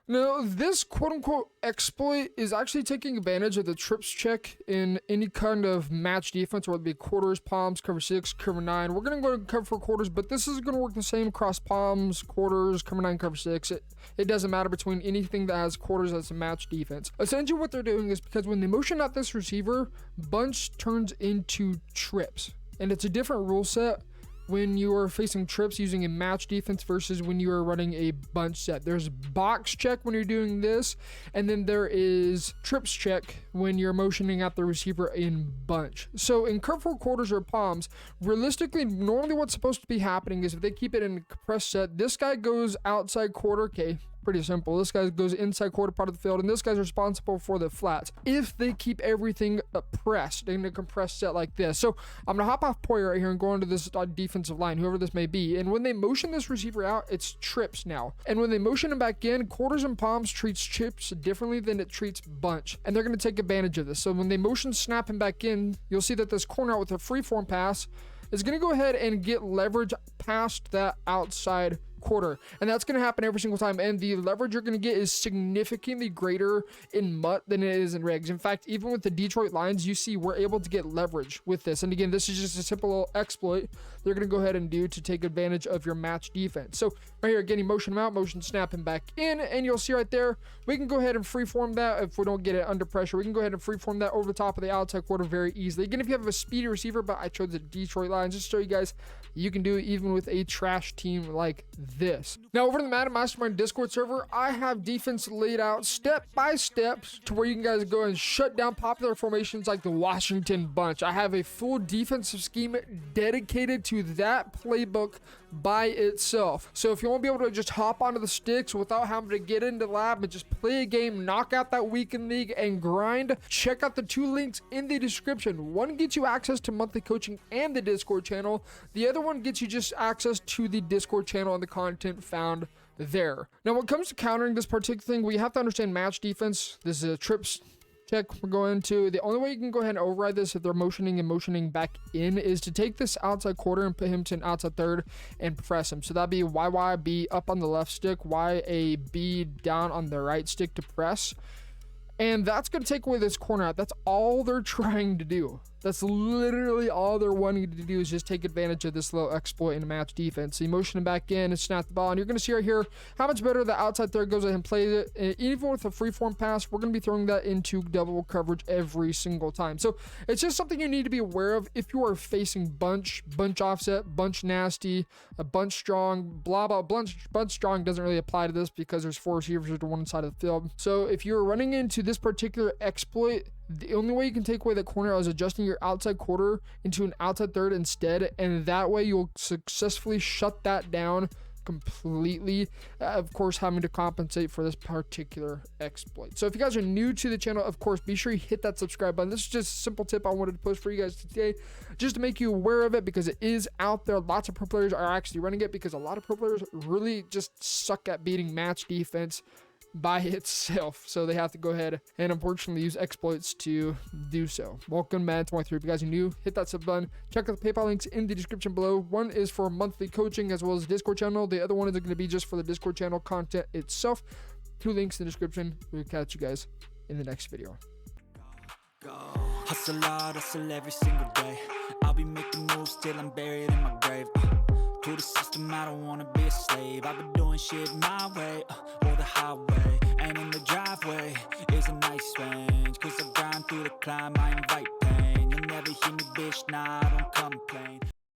Now, this quote-unquote exploit is actually taking advantage of the trips check in any kind of match defense, whether it be quarters, palms, cover 6, cover 9. We're going to go and cover for quarters, but this is going to work the same across palms, quarters, cover 9, cover 6. It doesn't matter between anything that has quarters as a match defense. Essentially what they're doing is because when they motion out this receiver, bunch turns into trips. And it's a different rule set when you are facing trips using a match defense versus when you are running a bunch set. There's box check when you're doing this, and then there is trips check when you're motioning out the receiver in bunch. So in curve 4 quarters or palms, realistically, normally what's supposed to be happening is if they keep it in a compressed set, this guy goes outside quarter, okay, pretty simple. This guy goes inside quarter part of the field, and this guy's responsible for the flats if they keep everything pressed in a compressed set like this. So I'm gonna hop off Poyer right here and go into this defensive line, whoever this may be. And when they motion this receiver out, it's trips now. And when they motion him back in, quarters and palms treats trips differently than it treats bunch, and they're gonna take advantage of this. So when they motion snap him back in, you'll see that this corner out with a freeform pass is going to go ahead and get leverage past that outside quarter, and that's going to happen every single time, and the leverage you're going to get is significantly greater in MUT than it is in regs. In fact, even with the Detroit Lions, you see we're able to get leverage with this. And again, this is just a simple little exploit they're going to go ahead and do to take advantage of your match defense. So right here, getting motion him out, motion snap him back in, and you'll see right there, we can go ahead and freeform that. If we don't get it under pressure, we can go ahead and freeform that over the top of the outside quarter very easily. Again, if you have a speedy receiver, but I chose the Detroit Lions just to show you guys you can do it even with a trash team like this. Now over in the Madden Mastermind Discord server, I have defense laid out step by step to where you can guys go and shut down popular formations like the Washington Bunch. I have a full defensive scheme dedicated to that playbook by itself. So if you want to be able to just hop onto the sticks without having to get into lab and just play a game, knock out that weekend league and grind, check out the 2 links in the description. One gets you access to monthly coaching and the Discord channel. The other one gets you just access to the Discord channel and the content found there. Now when it comes to countering this particular thing, we have to understand match defense. This is a trips check we're going to. The only way you can go ahead and override this if they're motioning and motioning back in is to take this outside quarter and put him to an outside third and press him. So that'd be YYB up on the left stick, YAB down on the right stick to press. And that's going to take away this corner out. That's all they're trying to do. That's literally all they're wanting to do is just take advantage of this little exploit in a match defense. So you motion him back in and snap the ball. And you're going to see right here how much better the outside third goes ahead and plays it. And even with a freeform pass, we're going to be throwing that into double coverage every single time. So it's just something you need to be aware of if you are facing bunch offset, bunch nasty, a bunch strong, blah, blah, bunch strong doesn't really apply to this because there's 4 receivers to one side of the field. So if you're running into this particular exploit, the only way you can take away that corner is adjusting your outside quarter into an outside third instead, and that way you'll successfully shut that down completely, of course having to compensate for this particular exploit. So if you guys are new to the channel, of course be sure you hit that subscribe button. This is just a simple tip I wanted to post for you guys today just to make you aware of it, because it is out there. Lots of pro players are actually running it because a lot of pro players really just suck at beating match defense by itself, so they have to go ahead and unfortunately use exploits to do so. Welcome to Madden 23. If you guys are new, hit that sub button. Check out the PayPal links in the description below. One is for monthly coaching as well as Discord channel. The other one is going to be just for the Discord channel content itself. 2 links in the description. We'll catch you guys in the next video. Hustle hard, hustle every single day. I'll be making moves till I'm buried in my grave. To the system, I don't wanna be a slave. I've been doing shit my way, or the highway. And in the driveway is a nice range, 'cause I grind through the climb, I invite pain. You'll never hear me, bitch, nah, I don't